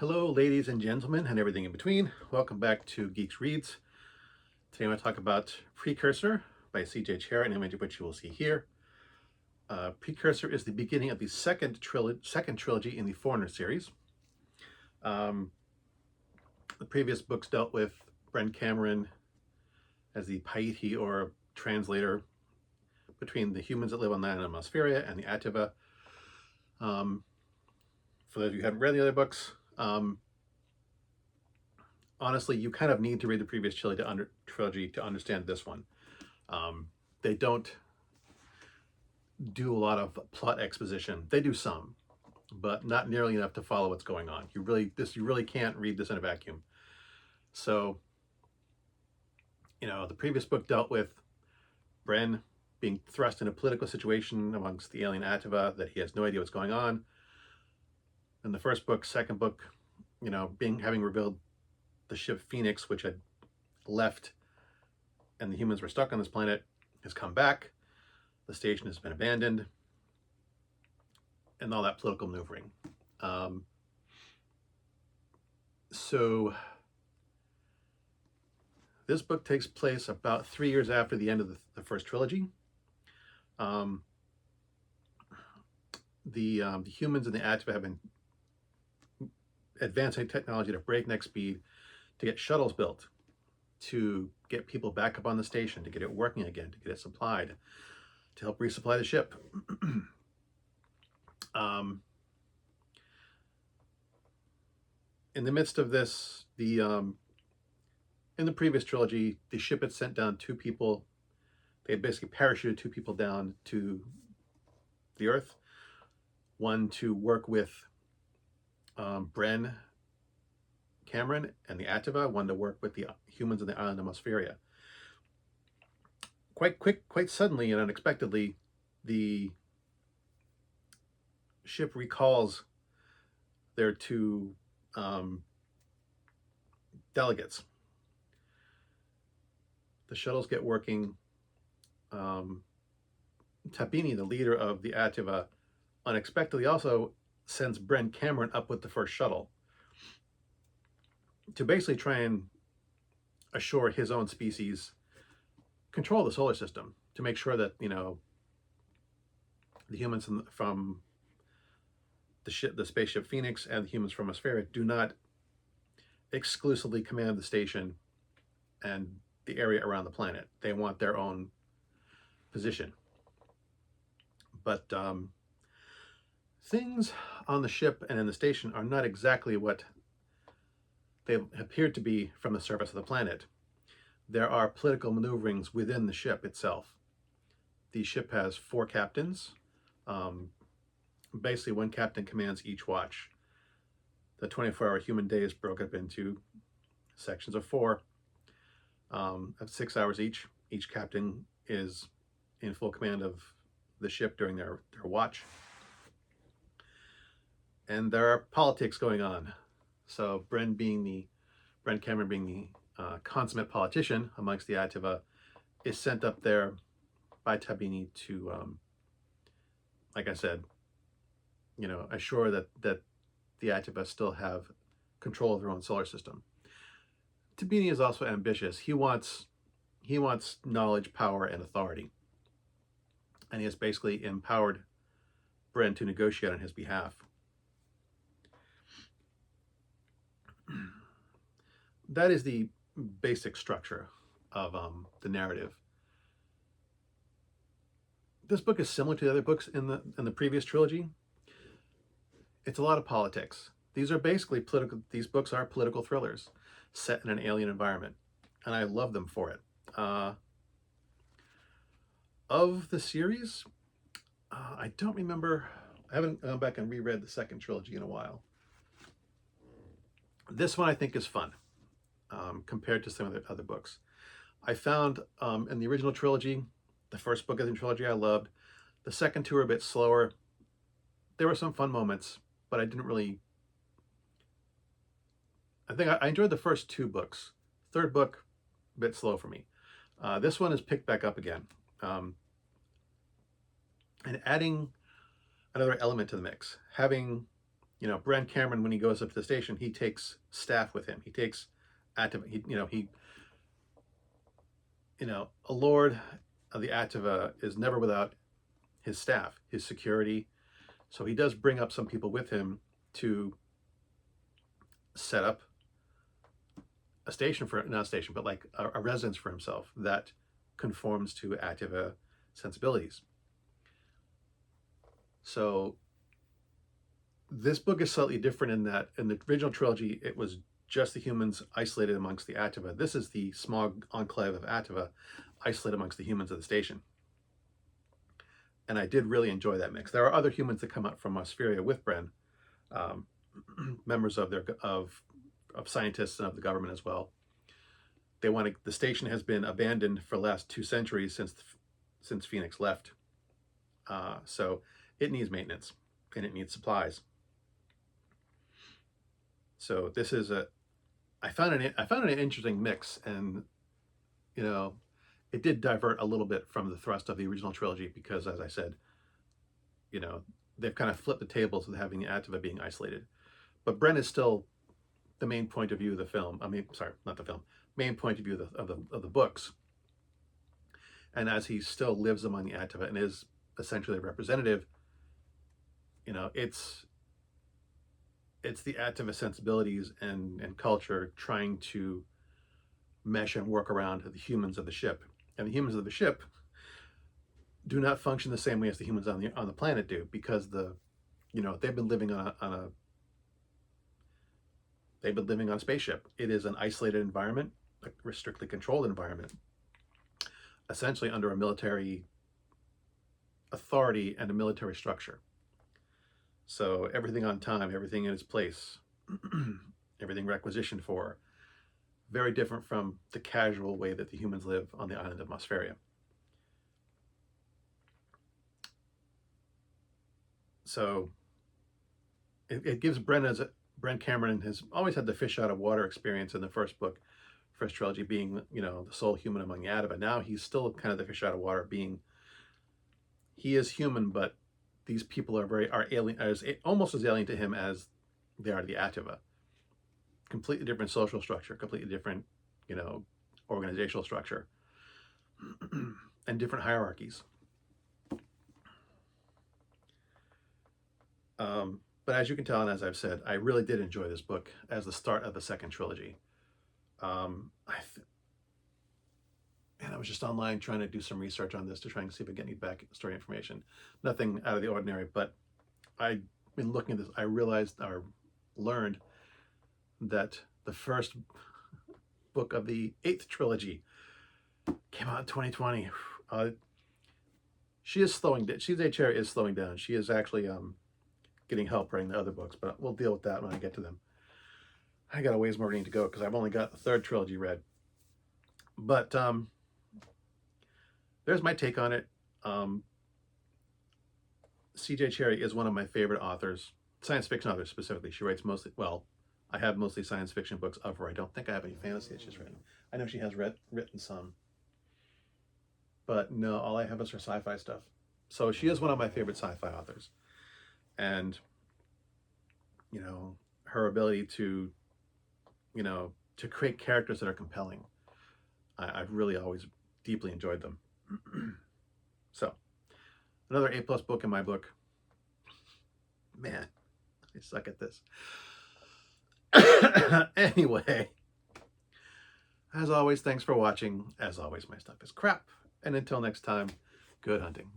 Hello, ladies and gentlemen, and everything in between. Welcome back to GEEXX Reads. Today I'm going to talk about Precursor by Cherryh, an image of which you will see here. Precursor is the beginning of the second trilogy in the Foreigner series. The previous books dealt with Bren Cameron as the Paiti, or translator, between the humans that live on the island of Mosferia and the Ativa. For those of you who haven't read the other books, honestly, you kind of need to read the previous trilogy to understand this one. They don't do a lot of plot exposition. They do some, but not nearly enough to follow what's going on. You really can't read this in a vacuum. So, the previous book dealt with Bren being thrust in a political situation amongst the alien Ativa that he has no idea what's going on. In the first book, second book, having revealed the ship GEEXX, which had left and the humans were stuck on this planet, has come back. The station has been abandoned, and all that political maneuvering. So this book takes place about 3 years after the end of the first trilogy. The humans and the Ativa have been advancing technology at breakneck speed to get shuttles built, to get people back up on the station, to get it working again, to get it supplied, to help resupply the ship. In the midst of this, in the previous trilogy, the ship had sent down 2 people. They had basically parachuted 2 people down to the Earth. One to work with Bren Cameron and the Ativa, one to work with the humans on the island of Mosferia. Quite suddenly and unexpectedly, the ship recalls their 2 delegates. The shuttles get working. Tabini, the leader of the Ativa, unexpectedly also sends Bren Cameron up with the first shuttle to basically try and assure his own species control of the solar system, to make sure that the humans from the spaceship GEEXX and the humans from Mosferia do not exclusively command the station and the area around the planet. They want their own position. But things on the ship and in the station are not exactly what they appeared to be from the surface of the planet. There are political maneuverings within the ship itself. The ship has 4 captains. Basically, 1 captain commands each watch. The 24-hour human day is broken up into sections of 4, of 6 hours each. Each captain is in full command of the ship during their watch. And there are politics going on. So Bren Cameron being the consummate politician amongst the Ativa, is sent up there by Tabini to, like I said, assure that the Ativa still have control of their own solar system. Tabini is also ambitious. He wants knowledge, power, and authority, and he has basically empowered Bren to negotiate on his behalf. That is the basic structure of the narrative. This book is similar to the other books in the previous trilogy. It's a lot of politics. These are basically political. These books are political thrillers set in an alien environment, and I love them for it. Of the series, I don't remember. I haven't gone back and reread the second trilogy in a while. This one I think is fun compared to some of the other books. I found in the original trilogy, the first book of the trilogy I loved. The second 2 are a bit slower. There were some fun moments, but I didn't really... I think I enjoyed the first 2 books. Third book, a bit slow for me. This one is picked back up again. And adding another element to the mix. Having You know, Bren Cameron, when he goes up to the station, he takes staff with him. He takes active. A lord of the Activa is never without his staff, his security. So he does bring up some people with him to set up a station for, not a station, but like a residence for himself that conforms to Activa sensibilities. So this book is slightly different in that in the original trilogy, it was just the humans isolated amongst the Activa. This is the small enclave of Activa isolated amongst the humans of the station. And I did really enjoy that mix. There are other humans that come out from Australia with Bren, members of scientists and of the government as well. They want to, the station has been abandoned for the last 2 centuries since Phoenix left. So it needs maintenance and it needs supplies. So this is I found it an interesting mix, and you know, it did divert a little bit from the thrust of the original trilogy because, as I said, you know, they've kind of flipped the tables with having the Activa being isolated. But Bren is still the main point of view of the film. I mean, sorry, not the film. Main point of view of the books. And as he still lives among the Activa and is essentially a representative, you know, it's the Activa sensibilities and culture trying to mesh and work around the humans of the ship. And the humans of the ship do not function the same way as the humans on the planet do, because they've been living on a spaceship. It is an isolated environment, a strictly controlled environment, essentially under a military authority and a military structure. So everything on time, everything in its place, everything requisitioned for. Very different from the casual way that the humans live on the island of Mosferia. So it gives Bren Cameron has always had the fish out of water experience in the first book, first trilogy, being, you know, the sole human among the Activa. Now he's still kind of the fish out of water, being he is human, but these people are alien, almost as alien to him as they are to the Activa. Completely different social structure, completely different, you know, organizational structure, and different hierarchies. But as you can tell, and as I've said, I really did enjoy this book as the start of the second trilogy. And I was just online trying to do some research on this to try and see if I get any backstory information. Nothing out of the ordinary, but I've been looking at this. I realized or learned that the first book of the 8th trilogy came out in 2020. She is slowing down. Cherryh is slowing down. She is actually getting help writing the other books, but we'll deal with that when I get to them. I got a ways more reading to go because I've only got the 3rd trilogy read. But there's my take on it. C.J. Cherryh is one of my favorite authors, science fiction authors specifically. She writes mostly, well, I have mostly science fiction books of her. I don't think I have any fantasy that she's written. I know she has written some, but no, all I have is her sci-fi stuff. So she is one of my favorite sci-fi authors. And, you know, her ability to, you know, to create characters that are compelling. I've really always deeply enjoyed them. So, another A+ book in my book. Man, I suck at this. Anyway, as always, thanks for watching. As always, my stuff is crap. And until next time, good hunting.